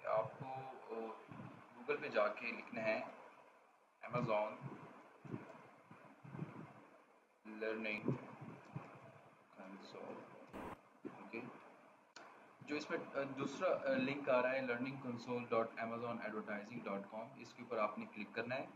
आपको गूगल पे जाके लिखना है अमेज़ॉन लर्निंग कंसोल। ओके, जो इसमें दूसरा लिंक आ रहा है learning console dot Amazon advertising dot com, इसके ऊपर आपने क्लिक करना है।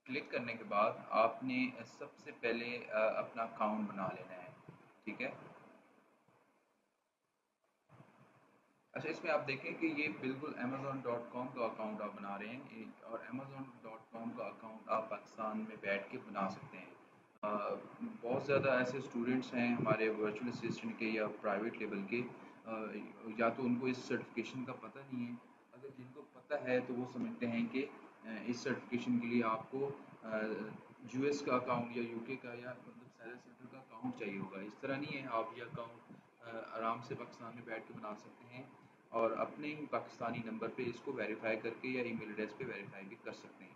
क्लिक करने के बाद आपने सबसे पहले अपना अकाउंट बना लेना है। ठीक है। अच्छा, इसमें आप देखें कि ये बिल्कुल amazon.com का अकाउंट आप बना रहे हैं और amazon.com का अकाउंट आप पाकिस्तान में बैठ के बना सकते हैं। बहुत ज़्यादा ऐसे स्टूडेंट्स हैं हमारे वर्चुअल असिस्टेंट के या प्राइवेट लेवल के, या तो उनको इस सर्टिफिकेशन का पता नहीं है। अगर जिनको पता है तो वो समझते हैं कि इस सर्टिफिकेशन के लिए आपको यूएस का अकाउंट या यूके का या मतलब सेलर सेंटर का अकाउंट चाहिए होगा। इस तरह नहीं है, आप ये अकाउंट आराम से पाकिस्तान में बैठ के बना सकते हैं और अपने ही पाकिस्तानी नंबर पे इसको वेरीफाई करके या ईमेल एड्रेस पे वेरीफाई भी कर सकते हैं।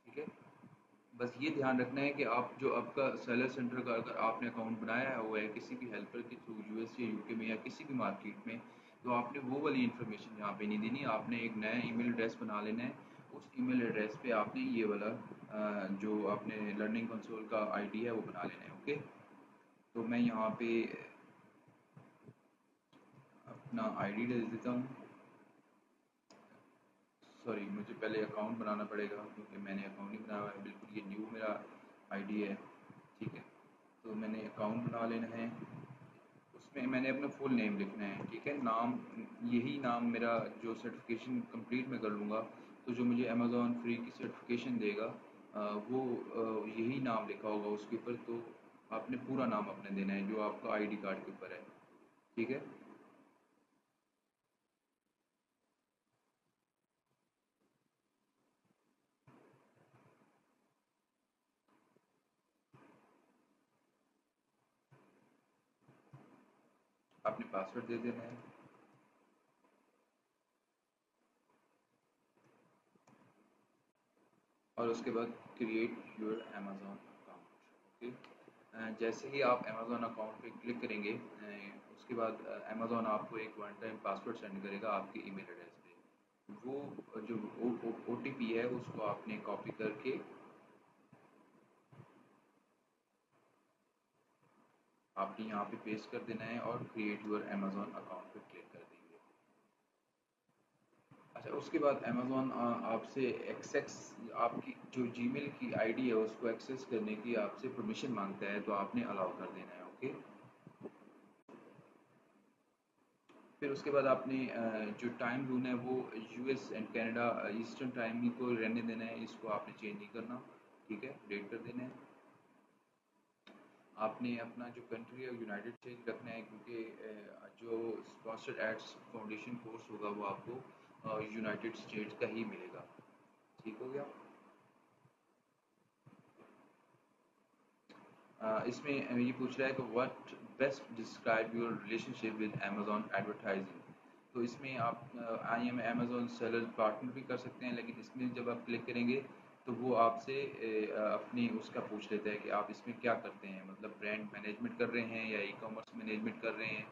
ठीक है। बस ये ध्यान रखना है कि आप जो आपका सेलर सेंटर का अगर आपने अकाउंट बनाया हुआ है किसी भी हेल्पर के थ्रू यूएस या यूके में या किसी भी मार्केट में, तो आपने वो वाली इन्फॉर्मेशन यहाँ पे नहीं देनी। आपने एक नया ईमेल एड्रेस बना लेना है। उस ईमेल एड्रेस पे आपने ये वाला जो आपने लर्निंग कंसोल का आईडी है वो बना लेना है। ओके, तो मैं यहाँ पे अपना आईडी दे देता हूँ। सॉरी, मुझे पहले अकाउंट बनाना पड़ेगा क्योंकि मैंने अकाउंट नहीं बनाया हुआ है, बिल्कुल ये न्यू मेरा आईडी है। ठीक है, तो मैंने अकाउंट बना लेना है। उसमें मैंने अपना फुल नेम लिखना है। ठीक है, नाम यही नाम मेरा जो सर्टिफिकेशन कंप्लीट मैं कर लूँगा तो जो मुझे अमेज़ॉन फ्री की सर्टिफिकेशन देगा वो यही नाम लिखा होगा उसके ऊपर। तो आपने पूरा नाम अपने देना है जो आपका आईडी कार्ड के ऊपर है। ठीक है। आपने पासवर्ड दे देना है और उसके बाद create your Amazon account. Okay, जैसे ही आप अमेज़ॉन अकाउंट पे क्लिक करेंगे उसके बाद अमेज़ॉन आपको एक वन टाइम पासवर्ड सेंड करेगा आपके ईमेल एड्रेस पे। वो जो ओटीपी है उसको आपने कॉपी करके आपने यहाँ पे पेस्ट कर देना है और क्रिएट योर अमेज़ॉन अकाउंट पे क्लिक कर देंगे। अच्छा, उसके बाद अमेज़ॉन आपसे एक्सेस आपकी जो जीमेल की आईडी है उसको एक्सेस करने की आपसे परमिशन मांगता है, तो आपने अलाउ कर देना है। ओके, फिर उसके बाद आपने जो टाइम जोन है वो US and Canada eastern time को रहने देना है, इसको आपने चेंज नहीं करना। ठीक है, अपडेट कर देना है। आपने अपना जो कंट्री है यूनाइटेड स्टेट रखना है क्योंकि जो स्पॉन्सर्ड एड्स फाउंडेशन कोर्स होगा वो आपको यूनाइटेड स्टेट्स का ही मिलेगा। ठीक हो गया। इसमें ये पूछ रहा है कि what best describe your relationship with Amazon advertising. तो इसमें आप I am Amazon seller partner भी कर सकते हैं, लेकिन इसमें जब आप क्लिक करेंगे तो वो आपसे अपनी उसका पूछ लेता है कि आप इसमें क्या करते हैं, मतलब ब्रांड मैनेजमेंट कर रहे हैं या ई कॉमर्स मैनेजमेंट कर रहे हैं।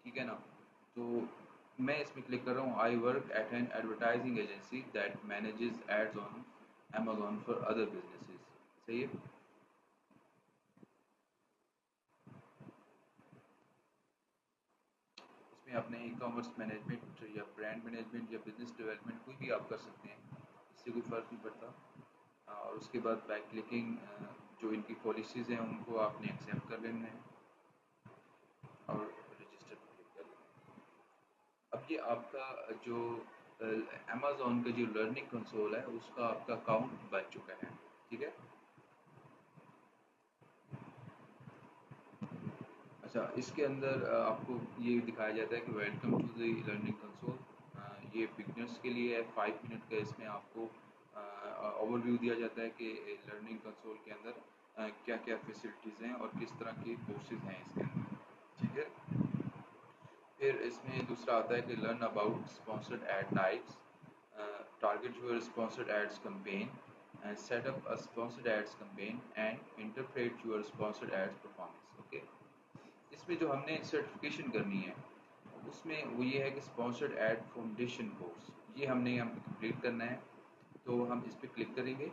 ठीक है ना। तो मैं इसमें क्लिक कर रहा हूँ I work at an advertising agency that manages ads on Amazon for other businesses. सही है। इसमें अपने ई कॉमर्स मैनेजमेंट या ब्रांड मैनेजमेंट या बिजनेस डेवलपमेंट कोई भी आप कर सकते हैं, इससे कोई फ़र्क नहीं पड़ता। और उसके बाद बाय क्लिकिंग जो इनकी पॉलिसीज़ हैं उनको आपने एक्सेप्ट कर लेना है और रजिस्टर पर क्लिक कर लेना है। अब ये आपका जो अमेज़ॉन का जो लर्निंग कंसोल है उसका आपका अकाउंट बन चुका है। ठीक है। अच्छा, इसके अंदर आपको ये दिखाया जाता है कि welcome to the learning console. ये बिगनर्स के लिए है 5 मिनट का। इसमें आपको ओवरव्यू दिया जाता है कि लर्निंग कंसोल के अंदर क्या क्या फैसिलिटीज़ हैं और किस तरह के कोर्सेज हैं इसके अंदर। ठीक है। फिर इसमें दूसरा आता है कि learn about sponsored ad types, target your sponsored ads campaign, and set up a sponsored ads campaign and interpret your sponsored ads performance. Okay, इसमें जो हमने सर्टिफिकेशन करनी है उसमें वो ये है कि स्पॉन्सर्ड एड फाउंडेशन कोर्स, ये हमने यहाँ पे कंप्लीट करना है। तो हम इस पर क्लिक करेंगे।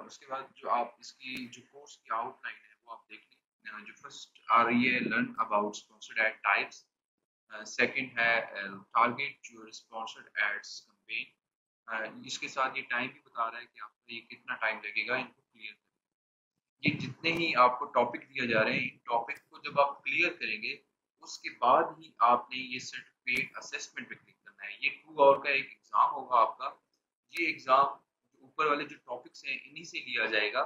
उसके बाद जो आप इसकी जो कोर्स की आउटलाइन है वो आप देख लें। जो फर्स्ट आ रही है learn about sponsored ad types, second है target your sponsored ads campaign. इसके साथ ये टाइम भी बता रहा है कि आपको ये कितना टाइम लगेगा इनको क्लियर करने। ये जितने ही आपको टॉपिक दिए जा रहे हैं इन टॉपिक को जब आप क्लियर करेंगे उसके बाद ही आपने ये सर्टिफिकेट असेसमेंट पे क्लिक करना है। ये 2 आवर का एक एग्जाम होगा आपका। ये एग्जाम ऊपर वाले जो टॉपिक्स हैं इन्हीं से लिया जाएगा,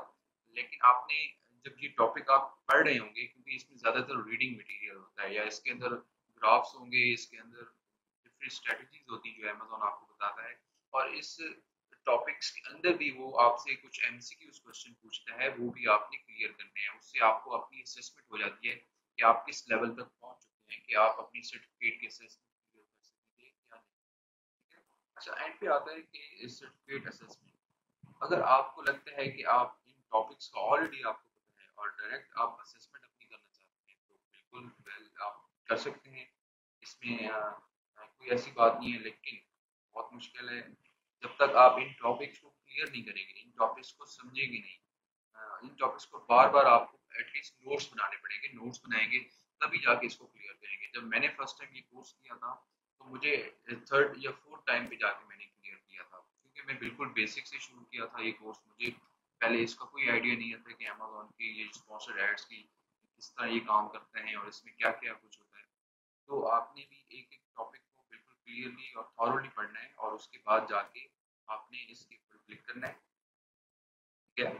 लेकिन आपने जब ये टॉपिक आप पढ़ रहे होंगे क्योंकि इसमें ज़्यादातर रीडिंग मटेरियल होता है या इसके अंदर ग्राफ्स होंगे, इसके अंदर डिफरेंट स्ट्रेटजीज होती है जो अमेजोन आपको बताता है। और इस टॉपिक्स के अंदर भी वो आपसे कुछ एमसीक्यूज क्वेश्चन पूछता है, वो भी आपने क्लियर करने हैं। उससे आपको अपनी असेसमेंट हो जाती है कि आप किस लेवल तक पहुंच चुके हैं कि आप अपनी सर्टिफिकेट की असेसमेंट क्लियर कर सकेंगे या नहीं। अच्छा, एंड पे आता है कि सर्टिफिकेट असेसमेंट। अगर आपको लगता है कि आप इन टॉपिक्स का ऑलरेडी आपको पता है और डायरेक्ट आप असेसमेंट अपनी करना चाहते हैं तो बिल्कुल वेल आप कर सकते हैं। इसमें कोई ऐसी बात नहीं है, लेकिन बहुत मुश्किल है जब तक आप इन टॉपिक्स को क्लियर नहीं करेंगे, इन टॉपिक्स को समझेंगे नहीं। इन टॉपिक्स को बार बार आपको एटलीस्ट नोट्स बनाने पड़ेंगे। नोट्स बनाएंगे तभी जाके इसको क्लियर करेंगे। जब मैंने फर्स्ट टाइम ये कोर्स किया था तो मुझे थर्ड या फोर्थ टाइम पे जाके मैंने क्लियर किया था, क्योंकि मैं बिल्कुल बेसिक से शुरू किया था ये कोर्स। मुझे पहले इसका कोई आइडिया नहीं था कि अमेजोन की ये स्पॉन्सर्ड एड्स की किस तरह ये काम करते हैं और इसमें क्या क्या कुछ होता है। तो आपने भी एक एक टॉपिक को बिल्कुल क्लियरली और थॉरोली पढ़ना है और उसके बाद जाके आपने इसके ऊपर क्लिक करना है। ठीक है।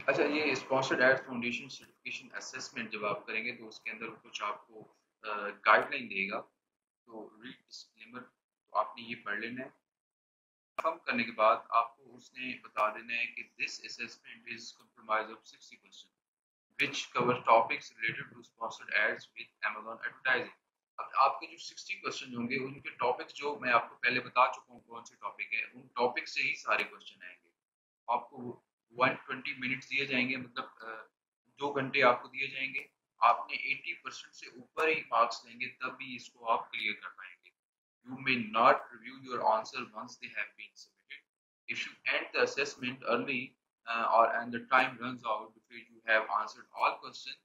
अच्छा, ये sponsored ad foundation certification assessment जब आप करेंगे तो उसके अंदर कुछ आपको गाइडलाइन देगा। तो रीड डिस्क्लेमर तो आपने ये पढ़ लेना है। कम करने के बाद आपको उसने बता देना है कि this assessment is compromise of 60 question which cover topics related to sponsored ads with Amazon advertising. अब आपके जो 60 क्वेश्चन होंगे उनके टॉपिक्स जो मैं आपको पहले बता चुका हूँ कौन से टॉपिक है, उन टॉपिक से ही सारे क्वेश्चन आएंगे। आपको 120 मिनट्स दिए जाएंगे, मतलब 2 घंटे आपको दिए जाएंगे। आपने 80% से ऊपर ही मार्क्स लेंगे तब भी इसको आप क्लियर कर पाएंगे। You may not review your answer once they have been submitted. If you end the assessment early or and the time runs out before you have answered all questions,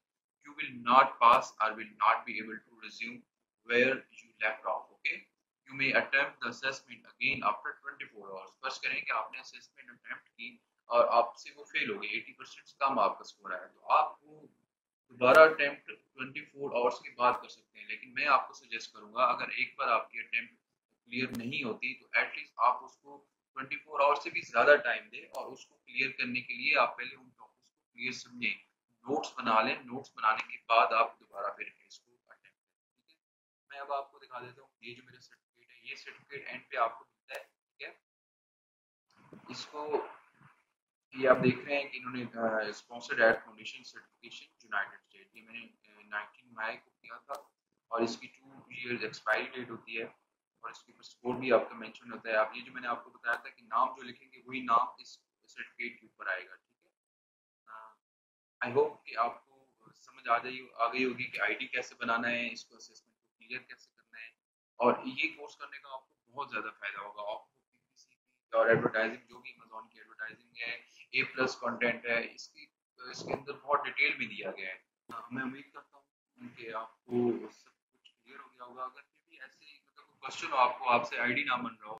you will not pass or will not be able to resume where you left off. Okay? You may attempt the assessment again after 24 hours. First करें कि आपने assessment attempt की और आपसे वो fail हो गई, 80% से कम आपका स्कोर आया, तो आप वो दोबारा अटेम्प्ट 24 आवर्स के बाद कर सकते हैं। लेकिन मैं आपको सजेस्ट करूंगा अगर एक बार आपकी अटेम्प्ट क्लियर नहीं होती तो एटलीस्ट आप उसको 24 आवर्स से भी ज़्यादा टाइम दें और उसको क्लियर करने के लिए आप पहले उन टॉपिक्स को क्लियर समझें, नोट्स बना लें। नोट्स बनाने के बाद आप दोबारा फिर इसको अटेम्प्ट करें। ठीक है, मैं अब आपको दिखा देता हूँ ये जो मेरा सर्टिफिकेट है, ये सर्टिफिकेट एंड पे आपको मिलता है। ठीक है, इसको ये आप देख रहे हैं कि इन्होंने sponsored ad foundation certification united state, ये मैंने 19 मई को किया था और इसकी 2 इयर्स एक्सपायरी डेट होती है और इसके ऊपर स्कोर भी आपका मेंशन होता है। आप ये जो मैंने आपको बताया था कि नाम जो लिखेंगे वही नाम इस सर्टिफिकेट के ऊपर आएगा। ठीक है, आई होप कि आपको समझ आ गई होगी कि आईडी कैसे बनाना है, इसको असेसमेंट को क्लियर कैसे करना है। और ये कोर्स करने का आपको बहुत ज़्यादा फायदा होगा। आपको पीपीसी और एडवर्टाइजिंग जो भी अमेज़न की एडवर्टाइजिंग है, A+ कंटेंट है, इसकी इसके अंदर बहुत डिटेल में दिया गया है। मैं उम्मीद करता हूँ कि आपको सब कुछ क्लियर हो गया होगा। अगर फिर भी ऐसे मतलब क्वेश्चन हो आपको आपसे आईडी ना बन रहा हो